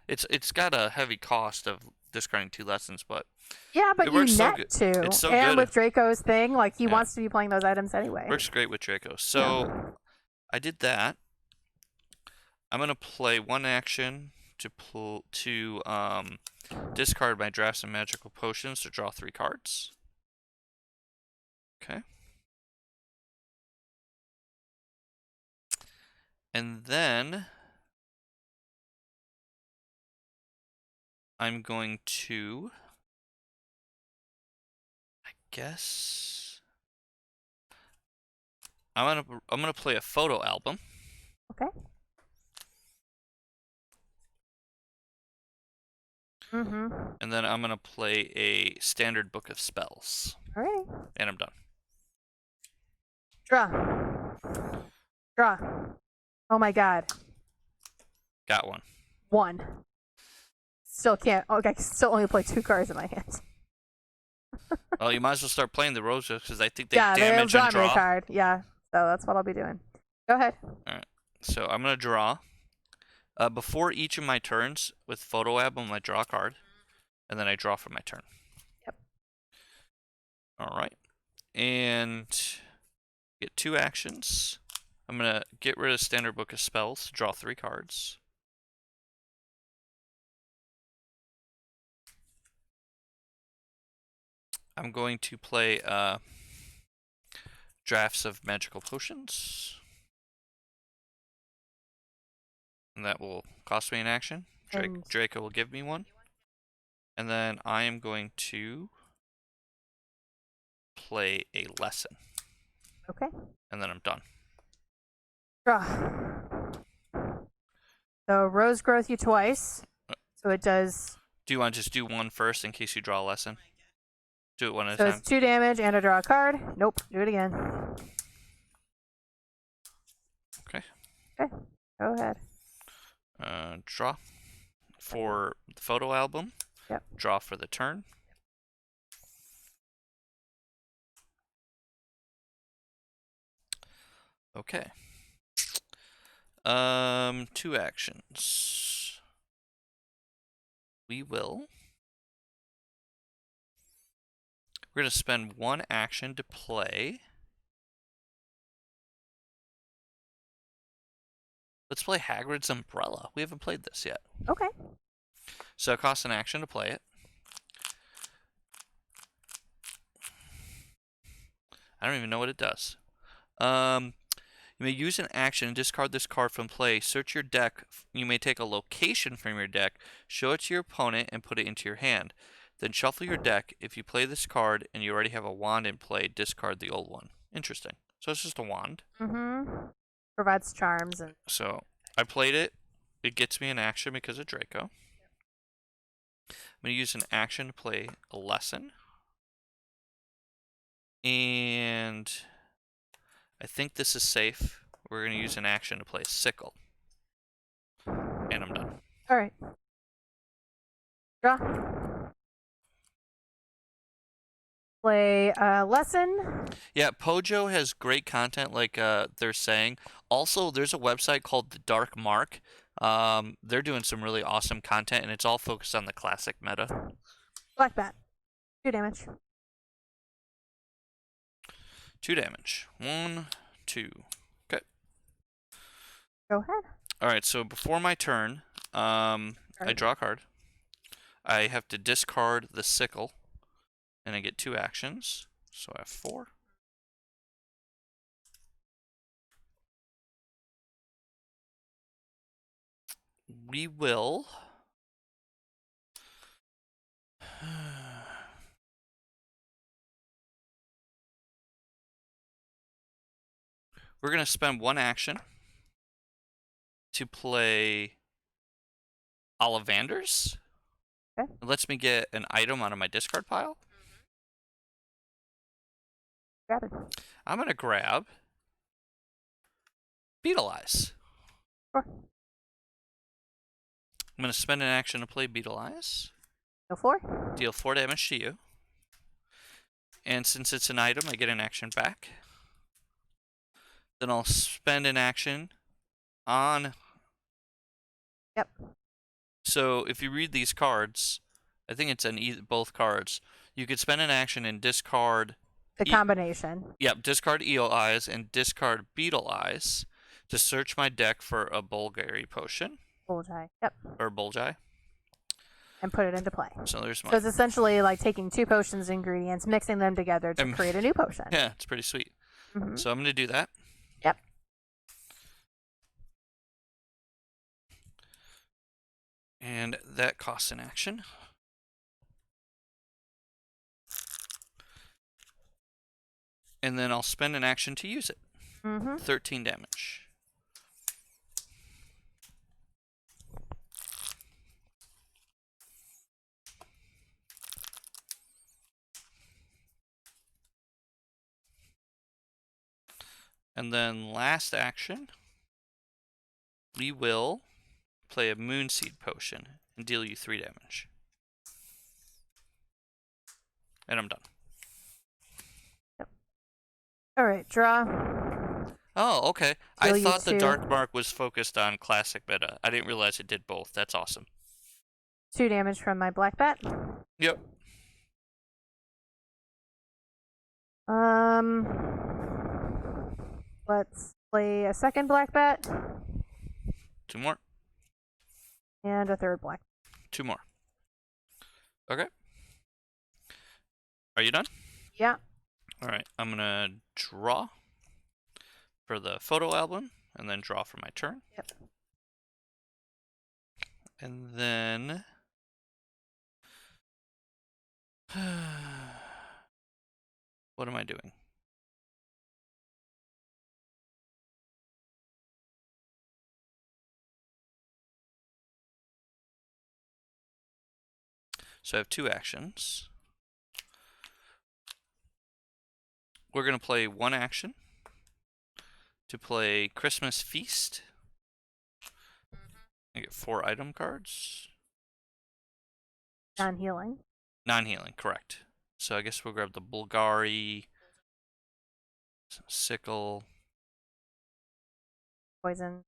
it's got a heavy cost of discarding 2 lessons, but yeah, but you net too. It's so and good. With Draco's thing, like he wants to be playing those items anyway. Works great with Draco. So I did that. I'm gonna play 1 action to discard my drafts and magical potions to draw 3 cards. Okay. And then I'm going to, I guess, I'm gonna play a photo album. Okay. And then I'm gonna play a standard book of spells. Alright. And I'm done. Draw. Oh my god. Got 1. 1. Still can't. Okay, I still only play 2 cards in my hand. Well, you might as well start playing the roses because I think they damage and draw. Me a card. Yeah, so that's what I'll be doing. Go ahead. All right. So I'm gonna draw. Before each of my turns with photo album, I draw a card, and then I draw for my turn. Yep. All right. And get 2 actions. I'm gonna get rid of standard book of spells. Draw 3 cards. I'm going to play drafts of magical potions. And that will cost me an action. Draco will give me 1. And then I am going to play a lesson. Okay. And then I'm done. Draw. So rose growth you twice. So it does. Do you want to just do 1 first in case you draw a lesson? Do it 1 at a time. So it's 2 damage and I draw a card. Nope. Do it again. Okay. Okay. Go ahead. Draw for the photo album. Yep. Draw for the turn. Okay. 2 actions. We're going to spend 1 action to play. Let's play Hagrid's Umbrella. We haven't played this yet. Okay. So it costs an action to play it. I don't even know what it does. You may use an action and discard this card from play. Search your deck. You may take a location from your deck, show it to your opponent, and put it into your hand. Then shuffle your deck. If you play this card and you already have a wand in play, discard the old one. Interesting. So it's just a wand. Provides charms. So I played it. It gets me an action because of Draco. I'm going to use an action to play a lesson. And I think this is safe. We're going to use an action to play Sickle. And I'm done. Alright. Draw. Play a lesson. Yeah, Pojo has great content, like they're saying. Also, there's a website called The Dark Mark. They're doing some really awesome content, and it's all focused on the classic meta. Black Bat. 2 damage. 2 damage. 1, 2. Okay. Go ahead. Alright, so before my turn, I draw a card. I have to discard the Sickle. And I get 2 actions, so I have 4. We will... We're going to spend 1 action to play Ollivanders. Okay. It lets me get an item out of my discard pile. Grab it. I'm going to grab Beetle Eyes. Sure. I'm going to spend an action to play Beetle Eyes. Deal 4. Deal 4 damage to you. And since it's an item, I get an action back. Then I'll spend an action on... Yep. So if you read these cards, I think it's in both cards, you could spend an action and discard... The combination. Yep, discard Eel Eyes and discard Beetle Eyes to search my deck for a Bulgeye Potion. Bulgeye. Yep. Or Bulgeye. And put it into play. So there's my... So it's essentially like taking 2 potions ingredients, mixing them together to create a new potion. Yeah, it's pretty sweet. So I'm going to do that. Yep. And that costs an action. And then I'll spend an action to use it. 13 damage. And then last action, we will play a Moonseed Potion and deal you 3 damage. And I'm done. Yep. Alright, draw. Oh, okay. Deal I you thought the 2. Dark Mark was focused on Classic Meta. I didn't realize it did both. That's awesome. 2 damage from my black bat. Yep. Let's play a second black bat. 2 more. And a third black. 2 more. Okay. Are you done? Yeah. Alright, I'm gonna draw for the photo album, and then draw for my turn. Yep. And then... what am I doing? So I have 2 actions. We're going to play 1 action to play Christmas Feast. I get 4 item cards. Non-healing. Non-healing, correct. So I guess we'll grab the Bulgari, Sickle. Poison.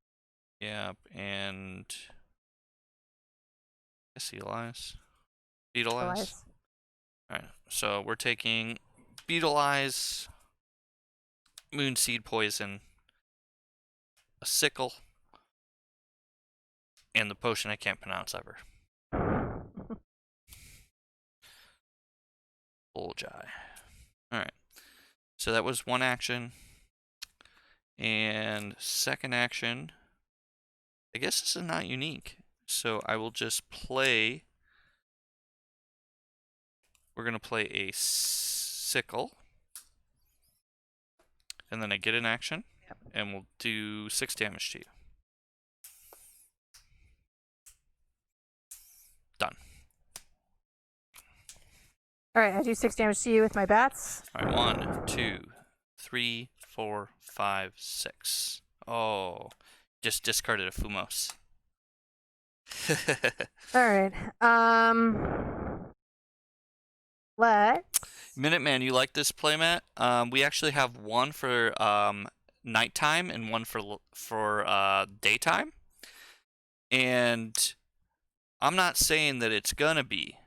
Yep, and I guess Eel Eyes. Beetle Eyes. Alright, so we're taking Beetle Eyes, Moonseed Poison, a Sickle, and the potion I can't pronounce ever. Bulgeye. Alright, so that was 1 action. And second action, I guess this is not unique. So I will just play... We're going to play a Sickle. And then I get an action. Yep. And we'll do 6 damage to you. Done. Alright, I do 6 damage to you with my bats. Alright, 1, 2, 3, 4, 5, 6. Oh, just discarded a Fumos. Alright, Minuteman, you like this playmat? We actually have one for nighttime and one for daytime. And I'm not saying that it's gonna be,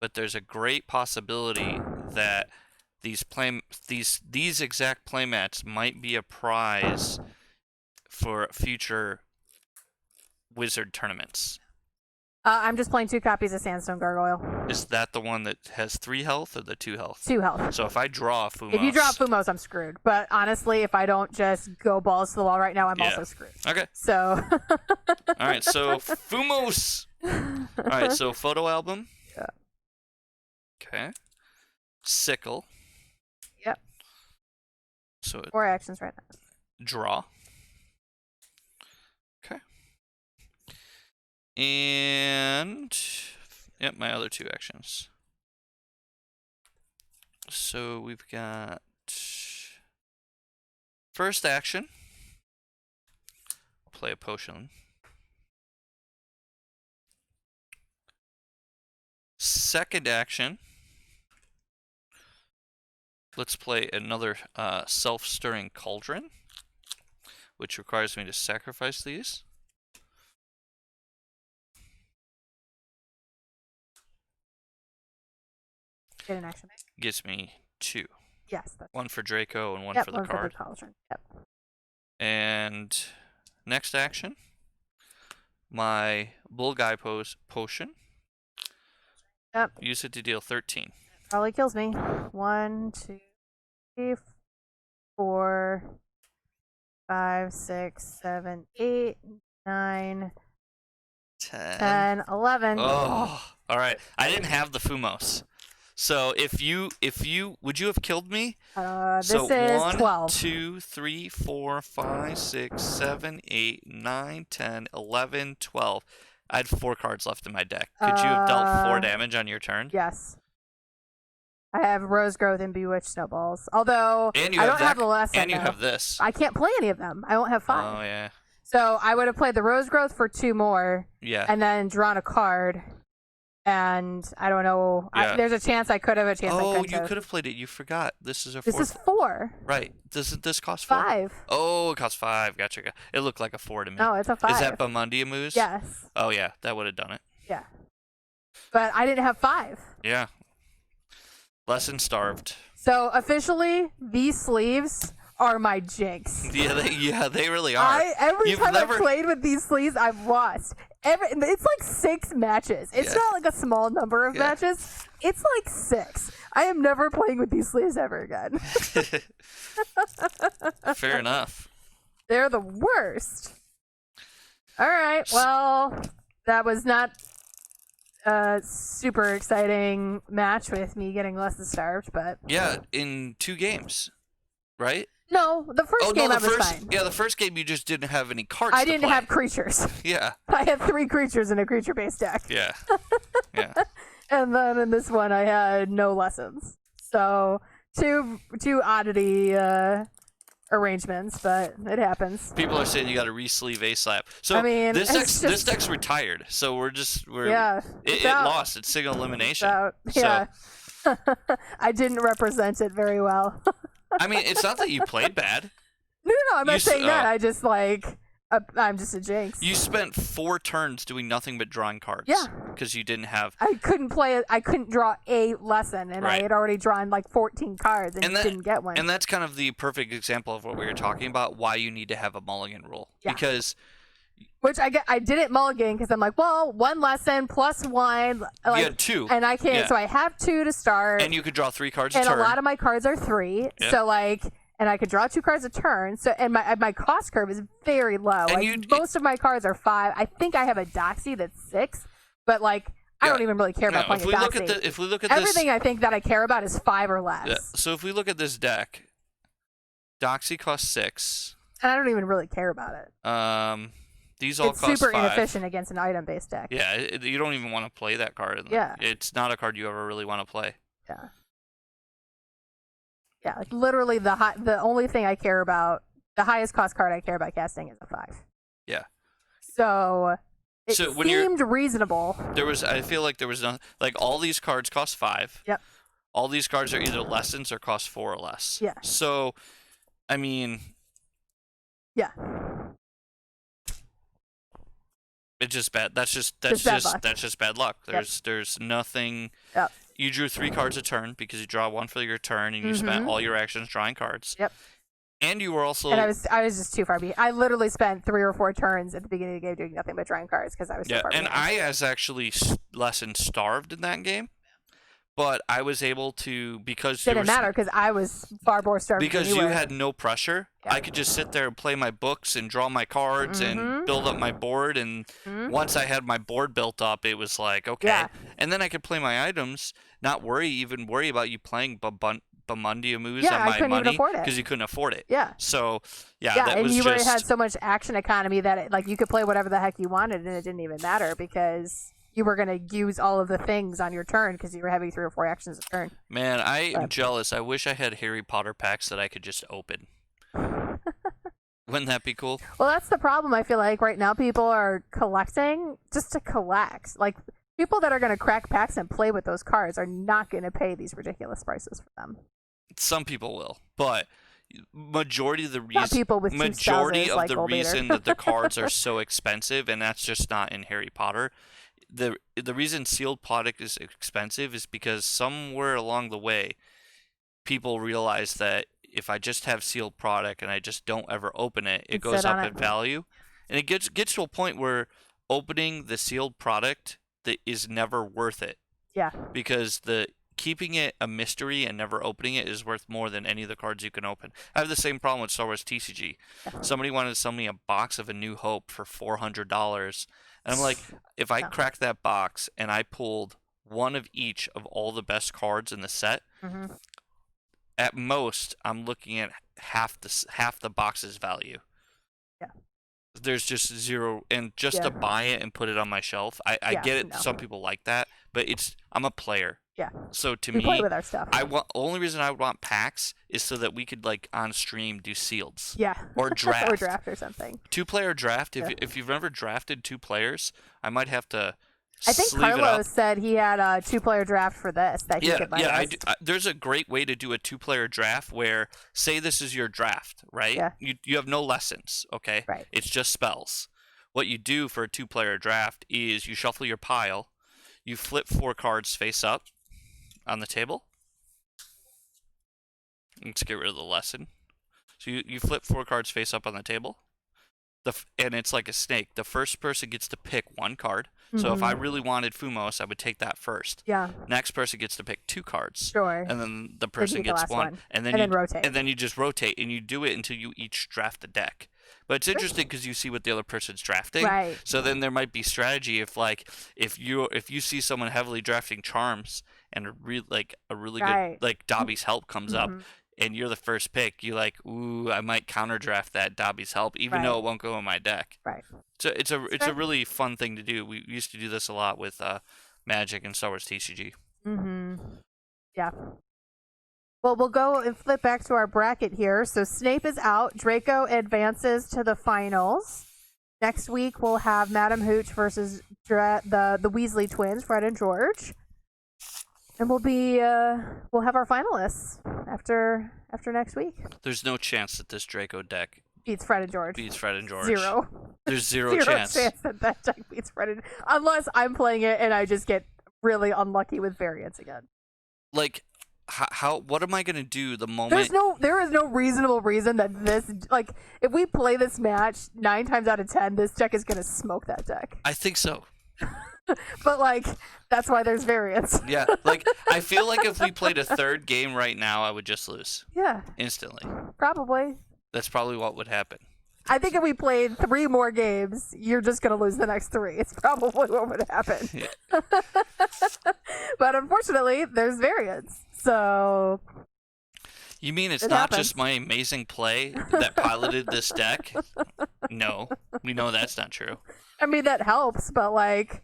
but there's a great possibility that these exact playmats might be a prize for future Wizard tournaments. I'm just playing 2 copies of Sandstone Gargoyle. Is that the one that has 3 health or the 2 health? 2 health. So if I draw a Fumos... If you draw Fumos, I'm screwed. But honestly, if I don't just go balls to the wall right now, I'm also screwed. Okay. So... Alright, so Fumos! Alright, so photo album. Yeah. Okay. Sickle. Yep. So 4 actions right now. Draw. Okay. And yep, my other 2 actions. So we've got First action, play a potion. Second action, let's play another Self-Stirring Cauldron, which requires me to sacrifice these. Get an action. Gives me 2. Yes. One for Draco and one yep, for the one card. For the cauldron. Yep. And next action, my Bulgeye Potion. Yep. Use it to deal 13. Probably kills me. 1, 2, 3, 4, 5, 6, 7, 8, 9, 10, 11. Oh, all right. I didn't have the Fumos. So would you have killed me? This is 1, 12. 2, 3, 4, 5, 6, 7, 8, 9, 10, 11, 12. I had 4 cards left in my deck. Could you have dealt 4 damage on your turn? Yes. I have Rose Growth and Bewitched Snowballs. Although and you I have don't that, have the lesson. And you though. have this. I can't play any of them. I won't have 5. Oh yeah. So I would have played the Rose Growth for 2 more. Yeah. And then drawn a card. And I don't know. Yeah. There's a chance I could have. A chance I couldn't. You could have played it. You forgot. This is a 4. This is 4. Right. Doesn't this cost 4? 5. Oh, it costs 5. Gotcha. It looked like a 4 to me. No, it's a 5. Is that Bundimun Ooze? Yes. Oh yeah, that would have done it. Yeah. But I didn't have 5. Yeah. Lesson starved. So officially, these sleeves are my jinx. Yeah, they really are. Every time I've played with these sleeves, I've lost. It's like 6 matches. It's not like a small number of matches. It's like 6. I am never playing with these sleeves ever again. Fair enough. They're the worst. All right. Well, that was not a super exciting match with me getting less than starved, but yeah, in 2 games, right? No, the first game I was fine. Yeah, the first game you just didn't have any cards. I didn't have creatures. Yeah. I had 3 creatures in a creature-based deck. Yeah. Yeah. And then in this one, I had no lessons. So two oddity arrangements, but it happens. People are saying you got to re-sleeve A-Slap. So I mean, this deck's retired. So it lost. It's single elimination. Yeah. I didn't represent it very well. I mean, it's not that you played bad. No, I'm not saying that. I just I'm just a jinx. You spent 4 turns doing nothing but drawing cards. Yeah. Because you didn't have. I couldn't play it. I couldn't draw a lesson, and right. I had already drawn like 14 cards and didn't get one. And that's kind of the perfect example of what we were talking about. Why you need to have a mulligan rule. Yeah. Because. Which I didn't mulligan because I'm like, well, 1 lesson plus 1. Like, you had 2. And I can't. Yeah. So I have 2 to start. And you could draw 3 cards a turn. turn. And a lot of my cards are 3. Yeah. So and I could draw 2 cards a turn. So and my cost curve is very low. And most of my cards are 5. I think I have a Doxy that's 6, but I don't even really care about playing a Doxy. If we look at everything I think that I care about is 5 or less. Yeah. So if we look at this deck, Doxy costs 6. And I don't even really care about it. These all cost 5. It's super inefficient against an item-based deck. Yeah, you don't even want to play that card. Yeah. It's not a card you ever really want to play. Yeah. Yeah, like literally the only thing I care about, the highest cost card I care about casting is a 5. Yeah. So it seemed reasonable. I feel like there was nothing, like all these cards cost 5. Yep. All these cards are either lessons or cost 4 or less. Yeah. So, I mean. Yeah. It's just bad. That's just bad luck. There's nothing. Yep. You drew 3 cards a turn because you draw 1 for your turn, and you spent all your actions drawing cards. Yep. And you were also. And I was just too far behind. I literally spent 3 or 4 turns at the beginning of the game doing nothing but drawing cards because I was so far behind. And I was actually lesson starved in that game, but I was able to because it didn't matter because I was far more starved. Because than you had no pressure. Yeah. I could just sit there and play my books and draw my cards and build up my board. And once I had my board built up, it was like okay. Yeah. And then I could play my items, not worry about you playing Bundimun Ooze on my money because you couldn't afford it. Yeah. So that and was you just... had so much action economy that you could play whatever the heck you wanted and it didn't even matter because you were going to use all of the things on your turn because you were having 3 or 4 actions a turn. Man, I am jealous. I wish I had Harry Potter packs that I could just open. Wouldn't that be cool? Well, that's the problem. I feel like right now people are collecting just to collect. Like, people that are going to crack packs and play with those cards are not going to pay these ridiculous prices for them. Some people will, but majority of the Not people with majority of like the reason that the cards are so expensive, and that's just not in Harry Potter. The reason sealed product is expensive is because somewhere along the way, people realize that if I just have sealed product and I just don't ever open it, it goes up in value, and it gets to a point where opening the sealed product that is never worth it. Yeah. Because keeping it a mystery and never opening it is worth more than any of the cards you can open. I have the same problem with Star Wars TCG. Somebody wanted to sell me a box of A New Hope for $400, and I'm like, if I cracked that box and I pulled one of each of all the best cards in the set, at most I'm looking at half the box's value. Yeah. There's just zero, and just to buy it and put it on my shelf, I get it. No. Some people like that, but I'm a player. Yeah. So to we me, play with our stuff. Only reason I would want packs is so that we could, like, on stream do sealeds. Yeah. Or draft. Or draft or something. 2-player draft. If you've ever drafted 2 players, I might have to. I think Carlos said he had a 2-player draft for this that he could buy. Yeah, there's a great way to do a 2-player draft where, say this is your draft, right? Yeah. You have no lessons, okay? Right. It's just spells. What you do for a 2-player draft is you shuffle your pile, you flip 4 cards face up on the table. Let's get rid of the lesson. So you flip 4 cards face up on the table. And it's like a snake. The first person gets to pick 1 card. So if I really wanted Fumos, I would take that first. Yeah. Next person gets to pick 2 cards. Sure. And then the person gets one. And then rotate. And then you just rotate, and you do it until you each draft a deck. But it's interesting because you see what the other person's drafting. Right. So then there might be strategy if you see someone heavily drafting charms and a really good, like, Dobby's Help comes up, and you're the first pick, you're like, ooh, I might counter draft that Dobby's Help, even though it won't go in my deck. Right. So it's a really fun thing to do. We used to do this a lot with Magic and Star Wars TCG. Yeah. Well, we'll go and flip back to our bracket here. So Snape is out. Draco advances to the finals. Next week we'll have Madam Hooch versus the Weasley twins, Fred and George. And we'll have our finalists after next week. There's no chance that this Draco deck beats Fred and George. Zero. There's zero chance that deck beats Fred and unless I'm playing it and I just get really unlucky with variants again. Like, what am I gonna do the moment? There is no reasonable reason that this, like, if we play this match 9 times out of 10, this deck is gonna smoke that deck. I think so. But, like, that's why there's variants. Yeah, like, I feel like if we played a third game right now, I would just lose. Yeah. Instantly. Probably. That's probably what would happen. I think if we played 3 more games, you're just going to lose the next 3. It's probably what would happen. Yeah. But unfortunately, there's variants. So... You mean it's not just my amazing play that piloted this deck? No. We know that's not true. I mean, that helps, but, like,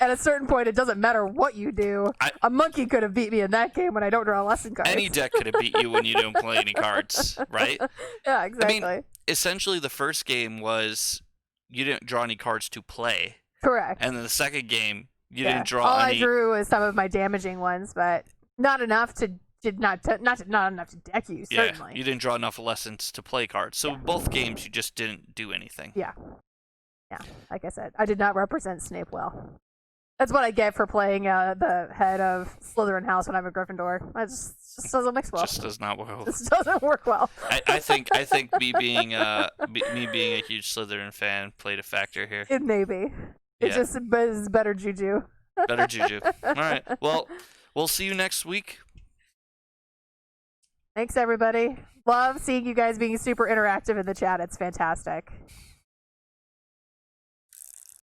at a certain point, it doesn't matter what you do. A monkey could have beat me in that game when I don't draw lesson cards. Any deck could have beat you when you don't play any cards, right? Yeah, exactly. I mean, essentially, the first game was you didn't draw any cards to play. Correct. And then the second game, you didn't draw any. All I drew was some of my damaging ones, but not enough to not enough to deck you, certainly. Yeah, you didn't draw enough lessons to play cards. So both games, you just didn't do anything. Yeah. Yeah, like I said, I did not represent Snape well. That's what I get for playing the head of Slytherin House when I'm a Gryffindor. It just doesn't mix well. Just does not well. Just doesn't work well. I think me being a huge Slytherin fan played a factor here. It may be. It just is better juju. Better juju. All right. Well, we'll see you next week. Thanks, everybody. Love seeing you guys being super interactive in the chat. It's fantastic.